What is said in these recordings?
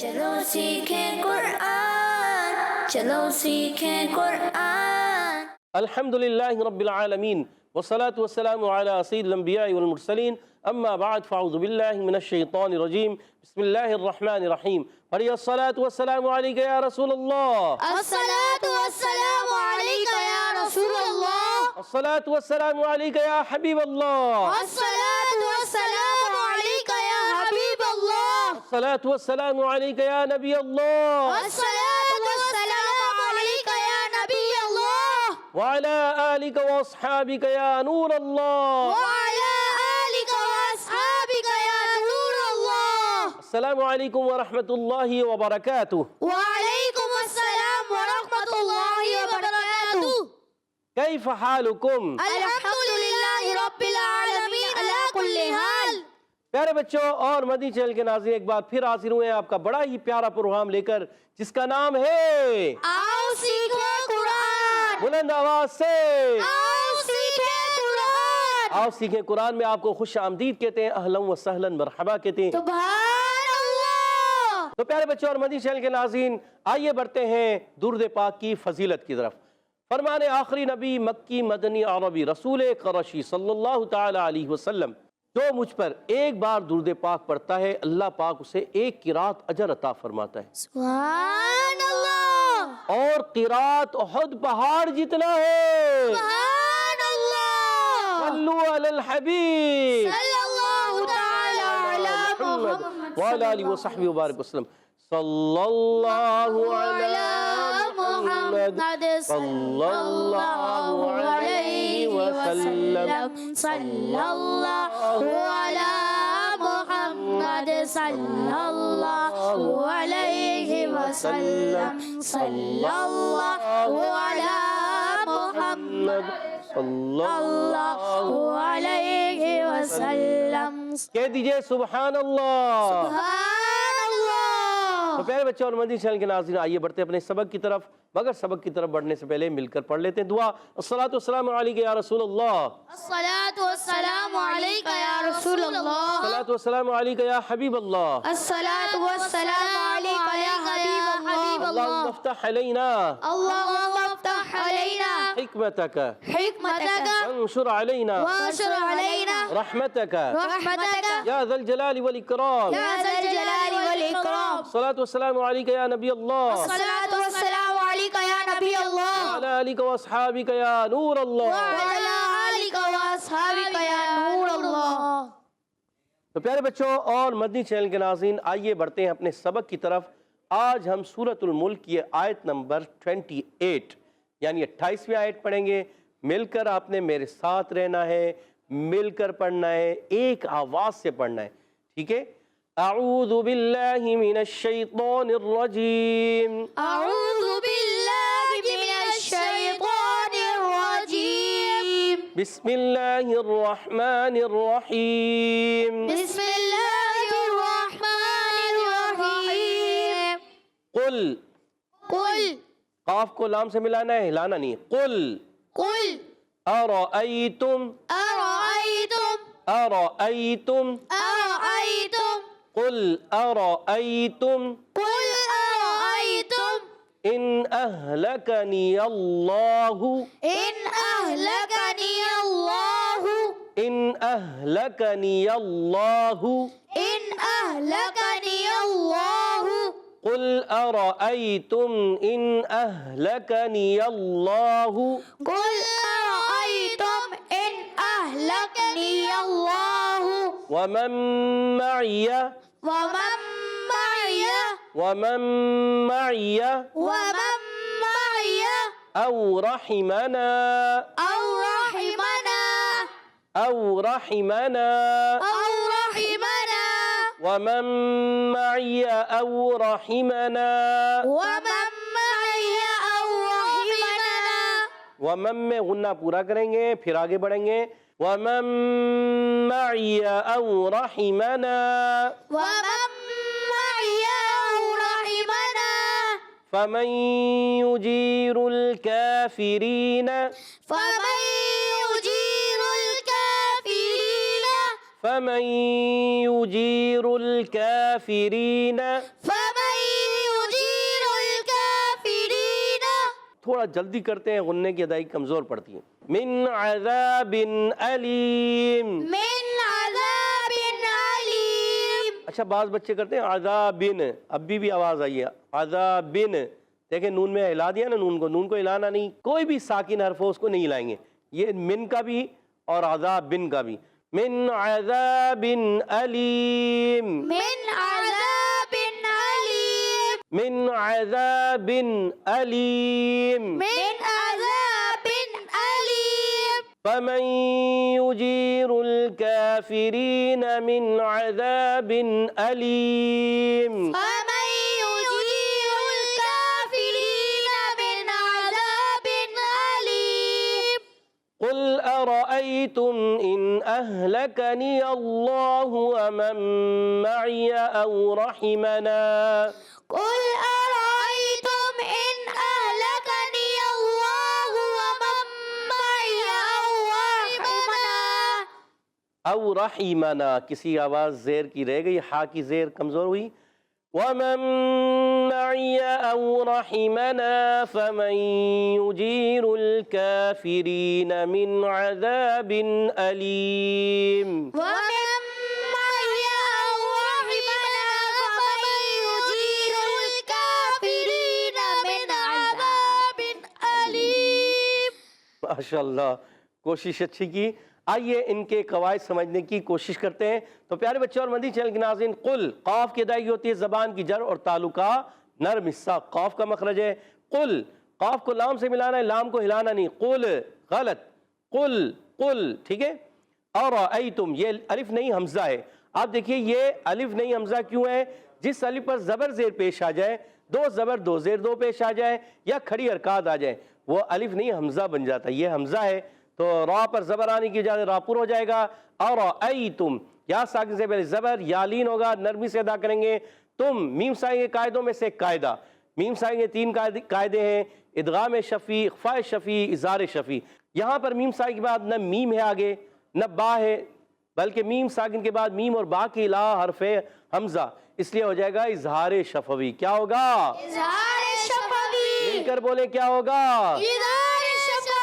چلو سیکھیں قرآن، چلو سیکھیں قرآن۔ الحمدللہ رب العالمین والصلاة والسلام علی سید الانبیاء والمرسلین، اما بعد فاعوذ باللہ من الشیطان الرجیم، بسم اللہ الرحمن الرحیم۔ پڑھیے الصلاة والسلام علیکہ یا رسول اللہ، الصلاۃ والسلام علیکہ یا رسول اللہ، الصلاة والسلام علیکہ یا حبیب اللہ، الصلاۃ والسلام علیکہ یا حبیب اللہ، الصلاة والسلام علیکہ یا نبی اللہ، الصلاۃ والسلام علیکہ یا نبی اللہ، وعلی آلک واصحابک یا نور اللہ۔ وعلی آلک واصحابک یا نور اللہ۔ السلام علیکم ورحمۃ اللہ وبرکاتہ۔ وعلیکم السلام ورحمۃ اللہ وبرکاتہ۔ کیف حالکم؟ الحمدللہ رب العالمین علی کل حال۔ پیارے بچوں اور مدنی چینل کے ناظرین، ایک بار پھر حاضر ہوئے ہیں آپ کا بڑا ہی پیارا پروگرام لے کر، جس کا نام ہے آؤ سیکھیں قرآن، بلند آواز سے آؤ سیکھیں قرآن۔ آؤ سیکھیں قرآن میں آپ کو خوش آمدید کہتے ہیں، اہلا و سہلا مرحبا کہتے ہیں۔ سبحان اللہ۔ تو پیارے بچوں اور مدنی چینل کے ناظرین، آئیے بڑھتے ہیں درود پاک کی فضیلت کی طرف۔ فرمان آخری نبی مکی مدنی عربی رسول قرشی صلی اللہ تعالی علیہ وسلم، جو مجھ پر ایک بار درود پاک پڑھتا ہے، اللہ پاک اسے ایک قرات اجر عطا فرماتا ہے، سبحان اللہ، اور قرات احد پہاڑ جتنا ہے۔ سبحان اللہ۔ صلو علی الحبیب صلی اللہ تعالی علی محمد وعلی آلہ وصحبہ وبارک وسلم۔ صلی اللہ علی محمد صلی اللہ علیہ وسلم، صلی اللہ علی محمد صلی اللہ علیہ وسلم، صلی اللہ علی محمد صلی اللہ علیہ وسلم۔ کہہ دیجئے سبحان اللہ۔ سبحان اللہ۔ تو پیارے بچے اور مدنی چینل کے ناظرین، آئیے بڑھتے ہیں اپنے سبق کی طرف، مگر سبق کی طرف بڑھنے سے پہلے مل کر پڑھ لیتے ہیں دعا۔ الصلاۃ والسلام علیکہ یا رسول اللہ، الصلاۃ والسلام علیکہ یا رسول اللہ، الصلاۃ والسلام علیکہ یا حبیب اللہ، الصلاۃ والسلام علیکہ یا حبیب اللہم اللہ۔ افتح علینا اللہم افتح علینا حکمتک حکمتک وانشر علینا وانشر علینا رحمتک رحمتک یا ذا الجلال والاکرام۔ یا ذا الجلال والاکرام۔ الصلاۃ والسلام علیکہ یا نبی اللہ، الصلاۃ والسلام علیکہ یا نبی اللہ، وعلی آلک واصحابک یا نور اللہ۔ وعلی آلک واصحابک یا نور اللہ۔ تو پیارے بچوں اور مدنی چینل کے ناظرین، آئیے بڑھتے ہیں اپنے سبق کی طرف۔ آج ہم سورۃ الملک کی آیت نمبر 28 یعنی 28ویں آیت پڑھیں گے۔ مل کر آپ نے میرے ساتھ رہنا ہے، مل کر پڑھنا ہے، ایک آواز سے پڑھنا ہے، ٹھیک ہے؟ اعوذ باللہ من الشیطان الرجیم، اعوذ باللہ من الشیطان الرجیم، بسم اللہ الرحمن الرحیم، بسم اللہ الرحمن الرحیم۔ قل، قل، قاف کو لام سے ملانا ہے، ہلانا نہیں، قل قل ارأیتم، ارأیتم، ارأیتم، ارأیتم، قل ارأیتم قل ارأیتم ان اہلکنی اللہ، ان اہلکنی اللہ، ان اہلکنی اللہ، ان اہلکنی اللہ، قل ارأیتم ان اہلکنی اللہ قل ارأیتم ان اہلکنی اللہ ومن معی ومن معی ومن معی ومن معی او رحمنا او رحمنا او رحمنا او رحمنا ومن معی او رحمنا، ومن معی او رحمنا۔ ومن میں غنہ پورا کریں گے، پھر آگے بڑھیں گے، ومن معی او رحمنا ومن معی او رحمنا فمن یجیر الکافرین فمن یجیر الکافرین فمن یجیر الکافرین فمن تھوڑا جلدی کرتے ہیں، غنے کی ادائیگی کمزور پڑتی ہے. من عذاب علیم. من عذاب علیم. اچھا بعض بچے کرتے ہیں عذابن، اب بھی آواز آئی ہے عذابن. دیکھیں نون میں ہلا دیا نا، نون کو ہلانا نہیں، کوئی بھی ساکن حرف ہو اس کو نہیں ہلائیں گے. یہ من کا بھی اور عذابن کا بھی. من عذاب علیم. من عذاب علیم. من عذاب علیم. من عذاب علیم. فمن يجير الكافرين من عذاب أليم. فمن يجير الكافرين من عذاب عليم. قل أرأيتم إن أهلكني الله ومن معي أو رحمنا. قل أرأيتم إن أهلكني الله ومن معي او رحیمنا، کسی آواز زیر کی رہ گئی، ہا کی زیر کمزور ہوئی. ومن معي او رحمنا فمن يجير الكافرين من عذاب أليم. ومن معي أو رحمنا فمن يجير الكافرين من عذاب أليم. ماشاءاللہ، کوشش اچھی کی. آئیے ان کے قواعد سمجھنے کی کوشش کرتے ہیں. تو پیارے بچے اور مدنی چینل کے ناظرین، قل قاف کی ادائیگی ہوتی ہے زبان کی جر اور تعلقہ نرم حصہ قاف کا مخرج ہے. قل قاف کو لام سے ملانا ہے، لام کو ہلانا نہیں. قل غلط، قل قل ٹھیک ہے. ارأیتم یہ الف نہیں حمزہ ہے. آپ دیکھیے یہ الف نہیں حمزہ کیوں ہے؟ جس الف پر زبر زیر پیش آ جائے، دو زبر دو زیر دو پیش آ جائے یا کھڑی حرکات آ جائے، وہ الف نہیں حمزہ بن جاتا. یہ حمزہ ہے تو را پر زبر آنے کی وجہ سے را پر ہو جائے گا. ارأیتم یا ساکن سے پہلے زبر، یا لین ہوگا، نرمی سے ادا کریں گے. تم میم سائن کے قاعدوں میں سے قاعدہ، میم سائن کے تین قاعدے ہیں: ادغام شفی، اخفاء شفی، اظہار شفی. یہاں پر میم سائن کے بعد نہ میم ہے آگے نہ با ہے، بلکہ میم ساکن کے بعد میم اور با کے علاوہ حرف حمزہ، اس لیے ہو جائے گا اظہار شفوی. کیا ہوگا؟ اظہار شفوی. مل کر بولے کیا ہوگا؟ اظہار شفوی.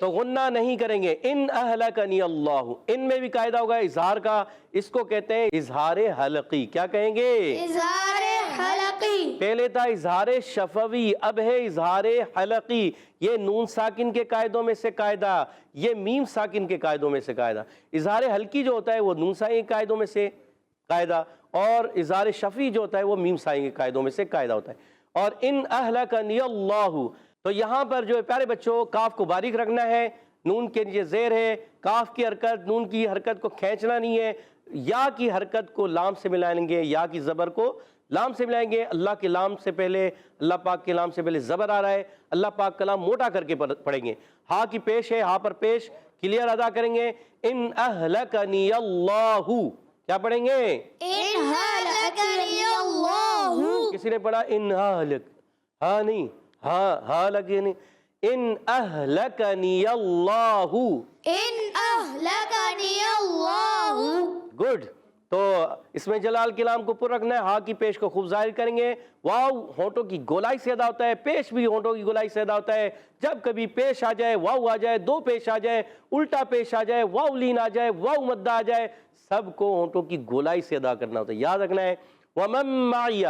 تو غنہ نہیں کریں گے. ان اہلکنی اللہ، ان میں بھی قاعدہ ہوگا اظہار کا، اس کو کہتے ہیں اظہار حلقی. کیا کہیں گے؟ اظہار حلقی. پہلے تھا اظہار شفوی، اب ہے اظہار حلقی. یہ نون ساکن کے قاعدوں میں سے قاعدہ، یہ میم ساکن کے قاعدوں میں سے قاعدہ. اظہار حلقی جو ہوتا ہے وہ نون ساکن کے قاعدوں میں سے قاعدہ، اور اظہار شفوی جو ہوتا ہے وہ میم ساکن کے قاعدوں میں سے قاعدہ ہوتا ہے. اور ان اہلکنی اللہ، تو یہاں پر جو پیارے بچوں کاف کو باریک رکھنا ہے، نون کے نیچے زیر ہے، کاف کی حرکت، نون کی حرکت کو کھینچنا نہیں ہے. یا کی حرکت کو لام سے ملائیں گے، یا کی زبر کو لام سے ملائیں گے. اللہ کے لام سے پہلے، اللہ پاک کے لام سے پہلے زبر آ رہا ہے، اللہ پاک کا لام موٹا کر کے پڑھیں گے. ہا کی پیش ہے، ہا پر پیش کلیئر ادا کریں گے. ان اہلکنی اللہ، کیا پڑھیں گے؟ ان اہلکنی اللہ. کسی نے پڑھا ان اہلک؟ ہاں نہیں، ہاں لگے نہیں. ان اہلکنی اللہ. ان اہلکنی اللہ. گڈ. تو اس میں جلال کے لام کو پر رکھنا ہے، ہا کی پیش کو خوب ظاہر کریں گے. واو ہونٹوں کی گولائی سے ادا ہوتا ہے، پیش بھی ہونٹوں کی گولائی سے ادا ہوتا ہے. جب کبھی پیش آ جائے، واو آ جائے، دو پیش آ جائے، الٹا پیش آ جائے، واو لین آ جائے، واو مدہ آ جائے، سب کو ہونٹوں کی گولائی سے ادا کرنا ہوتا ہے. یاد رکھنا ہے. ومن معی،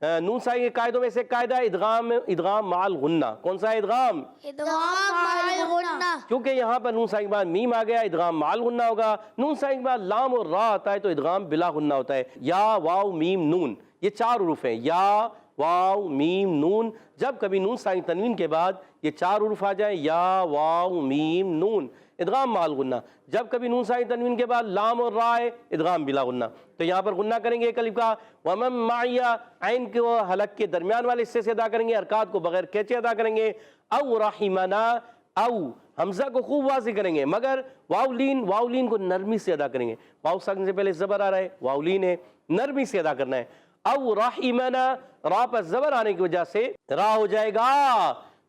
نون ساکن کے قاعدوں میں سے قاعدہ ادغام مع الغنہ. کون سا ادغام؟ ادغام مع الغنہ. کیونکہ یہاں پر نون ساکن کے بعد میم آ گیا، ادغام مع الغنہ ہوگا. نون ساکن کے بعد لام اور را آتا ہے تو ادغام بلا غنہ ہوتا ہے. یا واو میم نون، یہ چار حروف ہیں، یا واو میم نون. جب کبھی نون ساکن تنوین کے بعد یہ چار حروف آ جائیں، یا واو میم نون، ادغام مع الغنہ. جب کبھی نون ساکن تنوین کے بعد لام اور را ہے، ادغام بلا غنہ. تو یہاں پر غنہ کریں گے ایک الف کا. ومن معی، عین کو حلق کے درمیان والے حصے سے ادا کریں گے، حرکات کو بغیر کھینچے ادا کریں گے. او رحمنا، او حمزہ کو خوب واضح کریں گے، مگر واو لین کو نرمی سے ادا کریں گے. واو ساکن سے پہلے زبر آ رہا ہے، واو لین ہے، نرمی سے ادا کرنا ہے. او رحمنا، را پر زبر آنے کی وجہ سے را ہو جائے گا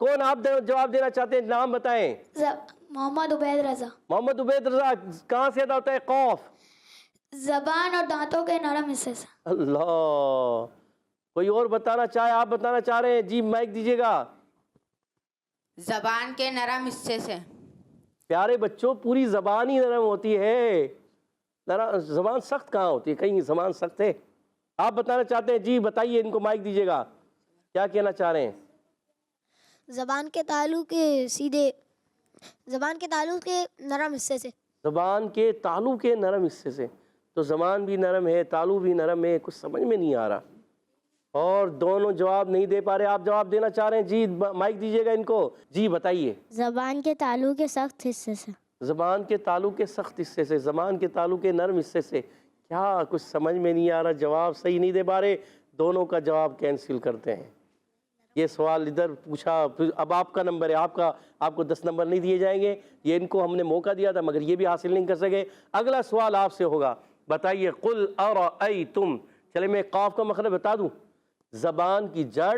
کون آپ جواب دینا چاہتے ہیں؟ نام بتائیں. محمد عبید رضا. محمد عبید رضا. کہاں سے ادا ہوتا ہے قوف؟ زبان اور دانتوں کے نرم حصے سے. اللہ. کوئی اور بتانا چاہے؟ آپ بتانا چاہ رہے ہیں؟ جی مائک دیجیے گا. زبان کے نرم حصے سے. پیارے بچوں پوری زبان ہی نرم ہوتی ہے. زبان سخت کہاں ہوتی ہے؟ کہیں زبان سخت ہے؟ آپ بتانا چاہتے ہیں؟ جی بتائیے، ان کو مائک دیجیے گا. کیا کہنا چاہ رہے ہیں؟ زبان کے تعلق کے نرم حصے سے. زبان کے تالو کے نرم حصے سے. تو زبان بھی نرم ہے، تالو بھی نرم ہے. کچھ سمجھ میں نہیں آ رہا اور دونوں جواب نہیں دے پا رہے. آپ جواب دینا چاہ رہے ہیں؟ جی مائک دیجیے گا ان کو. جی بتائیے. زبان کے تعلق کے سخت حصے سے. زبان کے تعلق کے سخت حصے سے. زبان کے تعلق کے نرم حصے سے. کیا کچھ سمجھ میں نہیں آ رہا؟ جواب صحیح نہیں دے پا رہے. دونوں کا جواب کینسل کرتے ہیں. یہ سوال ادھر پوچھا، اب آپ کا نمبر ہے. آپ کو 10 نمبر نہیں دیے جائیں گے. یہ ان کو ہم نے موقع دیا تھا مگر یہ بھی حاصل نہیں کر سکے. اگلا سوال آپ سے ہوگا. بتائیے قل ارأیتم. چلے میں قاف کا مخرج بتا دوں. زبان کی جڑ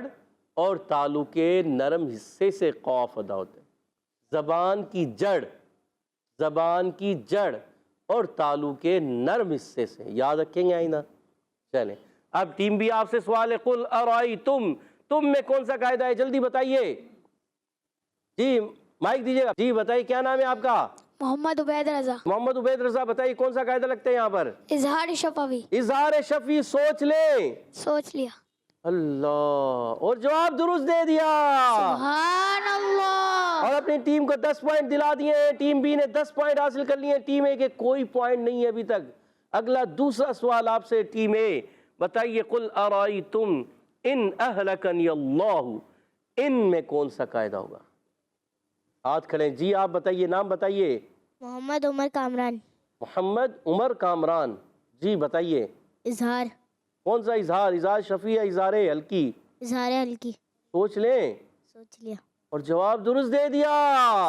اور تالو کے نرم حصے سے قاف ادا ہوتا ہے. زبان کی جڑ اور تالو کے نرم حصے سے. یاد رکھیں گے آئینہ. چلیں اب ٹیم بھی آپ سے سوال ہے. قل ارأیتم، تم میں کون سا قاعدہ ہے؟ جلدی بتائیے. جی مائک دیجیے گا. جی بتائیے کیا نام ہے آپ کا؟ محمد عبید رضا. محمد عبید رضا. بتائیے کون سا قاعدہ لگتا ہے یہاں پر؟ اظہار شفوی. اظہار شفوی. سوچ لیں. سوچ لیا. اللہ. اور جواب درست دے دیا. سبحان اللہ. اور اپنی ٹیم کو 10 پوائنٹ دلا دیے ہیں. ٹیم بی نے 10 پوائنٹ حاصل کر لیے ہیں. ٹیم اے کے کوئی پوائنٹ نہیں ہے ابھی تک. اگلا دوسرا سوال آپ سے ٹیم اے. بتائیے قل ارأیتم ان اہلکنی اللہ. ان میں کون سا قاعدہ ہوگا؟ ہاتھ کھڑے. جی آپ بتائیے. نام بتائیے. محمد عمر کامران. محمد عمر کامران. جی بتائیے. اظہار. کون سا اظہار؟ اظہار شفیع یا اظہار ہلکی؟ اظہار ہلکی. سوچ لیں. سوچ لیا. اور جواب درست دے دیا.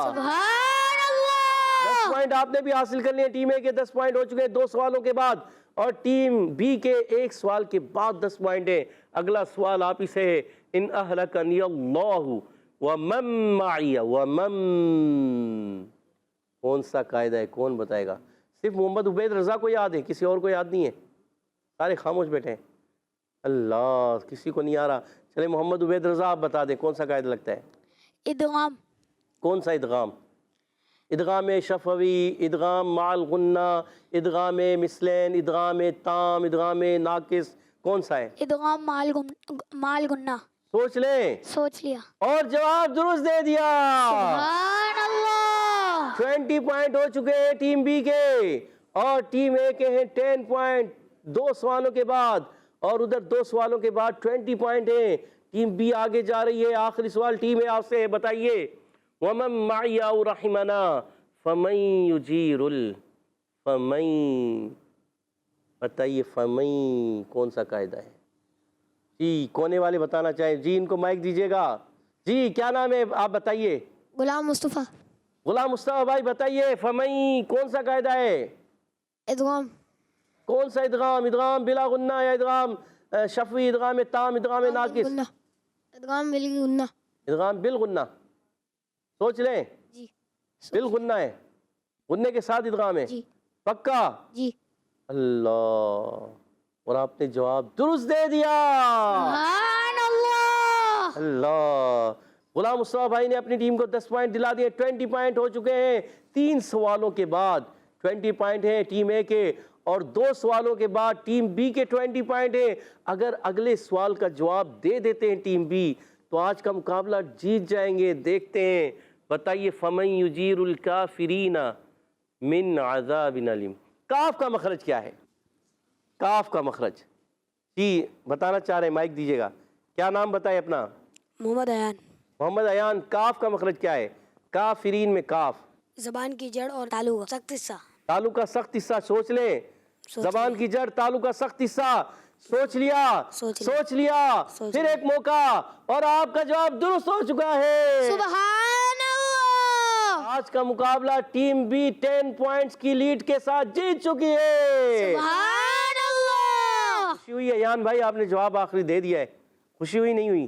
سبحان اللہ. 10 پوائنٹ آپ نے بھی حاصل کر لیے. ٹیم اے کے 10 پوائنٹ ہو چکے ہیں 2 سوالوں کے بعد، اور ٹیم بی کے 1 سوال کے بعد 10 پوائنٹ ہیں. اگلا سوال آپ ہی سے ہے. ان اہلکنی اللہ ومن معی ومن. کون سا قاعدہ ہے؟ کون بتائے گا؟ صرف محمد عبید رضا کو یاد ہے، کسی اور کو یاد نہیں ہے. سارے خاموش بیٹھے ہیں. اللہ، کسی کو نہیں آ رہا. چلے محمد عبید رضا آپ بتا دیں کون سا قاعدہ لگتا ہے؟ ادغام. کون سا ادغام؟ ادغام شفوی، ادغام مع الغنہ، ادغام مثلین، ادغام تام، ادغام ناقص. کون سا ہے؟ ادغام مال گنہ. سوچ لیں. سوچ لیا. اور جواب درست دے دیا. سبحان اللہ. 20 پوائنٹ ہو چکے ہیں ٹیم بی کے، اور ٹیم اے کے ہیں 10 پوائنٹ 2 سوالوں کے بعد، اور ادھر 2 سوالوں کے بعد 20 پوائنٹ ہیں. ٹیم بی آگے جا رہی ہے. آخری سوال ٹیم اے آپ سے. بتائیے وَمَن مَعِيَ أَوْ رَحِمَنَا فَمَن يُجِيرُ فَمَن. بتائیے فَمَن کون سا قاعدہ ہے؟ جی کونے والے بتانا چاہیں. جی ان کو مائک دیجیے گا. جی کیا نام ہے؟ آپ بتائیے. غلام مصطفیٰ. غلام مصطفیٰ بھائی بتائیے فَمَن کون سا قاعدہ ہے؟ ادغام. کون سا ادغام؟ ادغام بلا غنہ یا ادغام شفوی، ادغام تام، ادغام ناقص؟ ادغام بالغنہ. ادغام بالغنہ. سوچ لیں. جی. بالغنہ ہے، غنے کے ساتھ ادغام ہے. جی. پکا؟ جی. اللہ. اور آپ نے جواب درست دے دیا. سبحان اللہ. اللہ. غلام مصطفیٰ بھائی نے اپنی ٹیم کو 10 پوائنٹ دلا دیے. 20 پوائنٹ ہو چکے ہیں 3 سوالوں کے بعد. 20 پوائنٹ ہیں ٹیم اے کے، اور 2 سوالوں کے بعد ٹیم بی کے 20 پوائنٹ ہیں. اگر اگلے سوال کا جواب دے دیتے ہیں ٹیم بی تو آج کا مقابلہ جیت جائیں گے. دیکھتے ہیں. بتائیے فَمَن يُجِيرُ الْكَافِرِينَ مِنْ عَذَابٍ أَلِيمٍ. کاف کا مخرج کیا ہے؟ کاف کا مخرج. جی بتانا چاہ رہے ہیں. مائک دیجیے گا. کیا نام بتائے اپنا؟ محمد ایان. محمد ایان. کاف کا مخرج کیا ہے؟ کافرین میں کاف. زبان کی جڑ اور تالو کا سخت حصہ. تالو کا سخت حصہ. سوچ لیں. زبان کی جڑ، تالو کا سخت حصہ. سوچ لیا. سوچ لیا. پھر ایک موقع، اور آپ کا جواب درست ہو چکا ہے. سبحان اللہ. آج کا مقابلہ ٹیم بی 10 پوائنٹس کی لیڈ کے ساتھ جیت چکی ہے. سبحان اللہ. خوشی ہوئی ایان بھائی؟ آپ نے جواب آخری دے دیا ہے. خوشی ہوئی نہیں ہوئی؟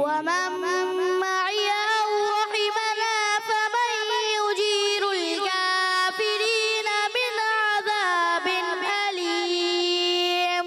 ومن معي أو رحمنا فمن يجير الكافرين من عذاب أليم।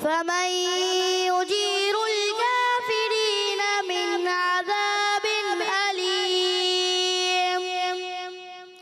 فمن يجير الكافرين من عذاب أليم।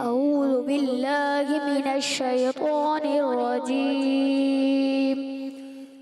أعوذ بالله من الشيطان الرجيم।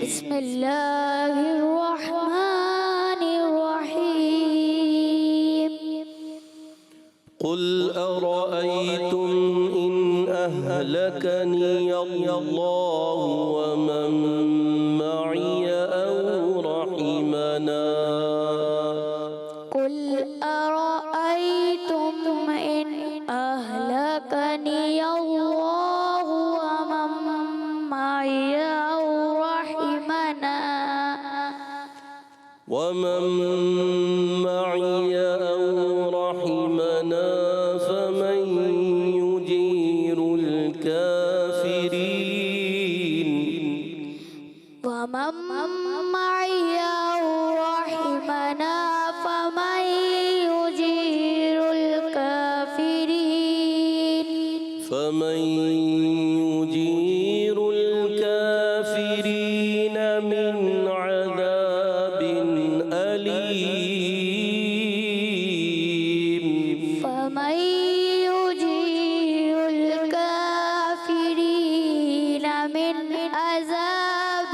بسم الله الرحمن الرحيم। قل أرأيتم إن أهلكني الله ومن معي أو رحمنا. قل أرأيتم إن أهلكني الله ومن معي أو رحمنا. ومن معي أو رحمنا فمن يجير الكافرين. ومن معي أو رحمنا فمن يجير الكافرين. فمن يجير الكافرين من عذاب أليم. فمن يجير الكافرين من عذاب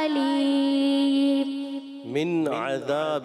أليم. من عذاب,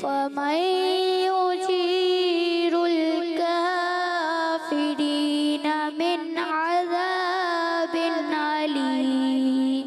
فمن يجير الكافرين من عذاب أليم.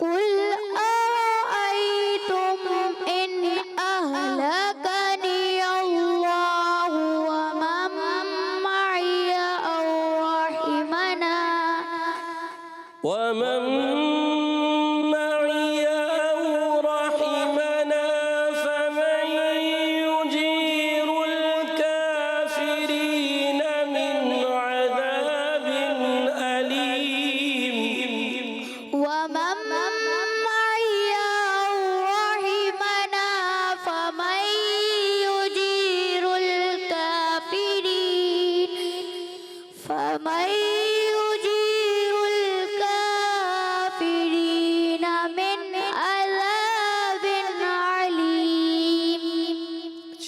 قل أرأيتم إن أهلكني الله ومن معي أو رحمنا. ومن معي أو رحمنا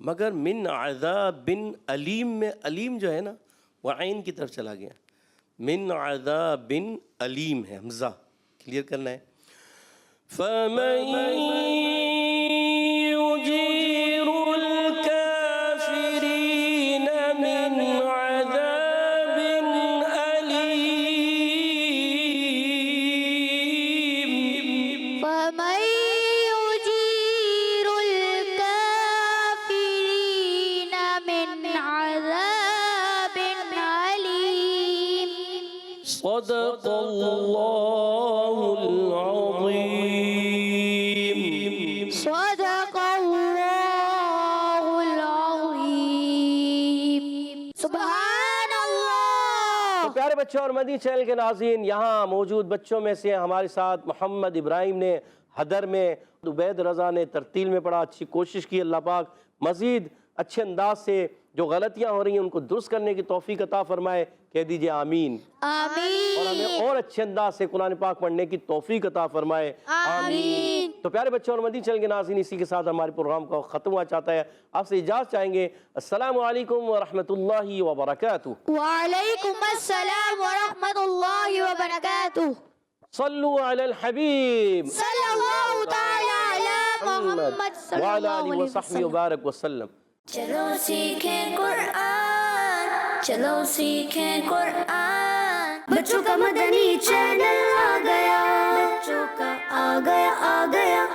مگر من عذاب علیم میں علیم جو ہے نا وہ عین کی طرف چلا گیا، من عذاب علیم ہے، حمزہ کلیئر کرنا ہے. فَمَن يُجِيرُ الْكَافِرِينَ مِنْ عَذَابٍ أَلِيمٍ. فمن يجير الكافرين من عذاب أليم. صدق اللہ العظیم. صدق الله العظيم. سبحان الله. تو پیارے بچوں اور مدنی چینل کے ناظرین، یہاں موجود بچوں میں سے ہمارے ساتھ محمد ابراہیم نے حدر میں، عبید رضا نے ترتیل میں پڑھا، اچھی کوشش کی. اللہ پاک مزید اچھے انداز سے جو غلطیاں ہو رہی ہیں ان کو درست کرنے کی توفیق عطا فرمائے. کہہ دیجئے آمین. آمین. اور ہمیں اور اچھے انداز سے قرآن پاک پڑھنے کی توفیق عطا فرمائے. آمین. تو پیارے بچوں اور مدنی چینل کے ناظرین، اسی کے ساتھ ہمارے پروگرام کا ختم ہوا چاہتا ہے. آپ سے اجازت چاہیں گے. السلام علیکم ورحمۃ اللہ وبرکاتہ. وعلیکم السلام ورحمۃ اللہ وبرکاتہ. صلو علی الحبیب صلی اللہ تعالی علی محمد صلی وعلی اللہ آلہ علیہ وصحبہ وسلم. وبارک وسلم. چلو سیکھیں قرآن، چلو سیکھیں قرآن. بچوں کا مدنی چینل آ گیا، بچوں کا آ گیا